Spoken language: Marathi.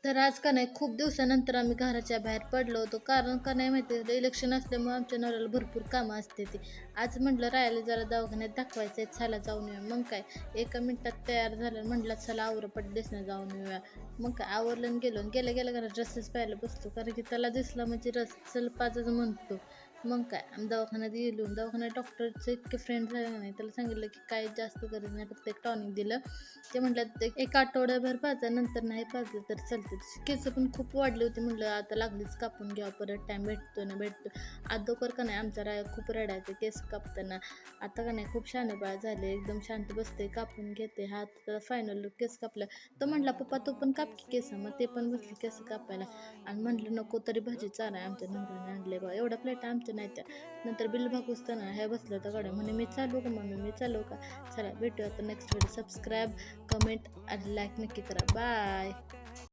तर आज का नाही खूप दिवसानंतर आम्ही घराच्या बाहेर पडलो होतो. कारण का नाही माहिती आहे इलेक्शन असल्यामुळे आमच्या नवऱ्याला भरपूर कामं असते ती. आज म्हटलं राहायला जरा दवाखान्यात दाखवायचं आहे, चला जाऊन येऊया. मग काय एका मिनिटात तयार झालं, म्हटलं चला आवरपट दिसणं जाऊन येऊया. मग काय आवरलं आणि गेलो आणि गेल्या गेल्या घरात रसच प्यायला बसलो. कारण की त्याला दिसला म्हणजे रस चल पाजच म्हणतो. मग काय आम्ही दवाखान्यात गेलो. दवाखान्यात डॉक्टरचे इतके फ्रेंड झाले नाही. त्याला सांगितलं की काय जास्त गरज नाही, फक्त एक टॉनिक दिलं. ते म्हटलं एक आठवड्याभर पाजा, नंतर नाही पाजलं तर चालतं. तशी केस पण खूप वाढली होती. म्हटलं आता लागलीच कापून घ्यावं, परत टाईम भेटतो ना भेटतो. अगोदर का नाही आमचा खूप रडायचं केस कापताना. आता का नाही खूप शहाणेबाळ झाले, एकदम शांत बसते, कापून घेते. हा आता फायनल केस कापला. तो म्हटला पप्पा तू पण काप की केस. मग ते पण बसले केस कापायला आणि म्हटलं नको तरी भाजी चारा आमच्या नवऱ्याने आणले बा, एवढ्या प्लेट आमच्या नाही त्या. नंतर बिल भागूसताना ह्या बसलं होतं गाड्या, म्हणे मी चालू का मम्मी, मी चालू का. चला भेटूया आता नेक्स्ट व्हिडिओ. सबस्क्राईब, कमेंट आणि लाईक नक्की करा. बाय.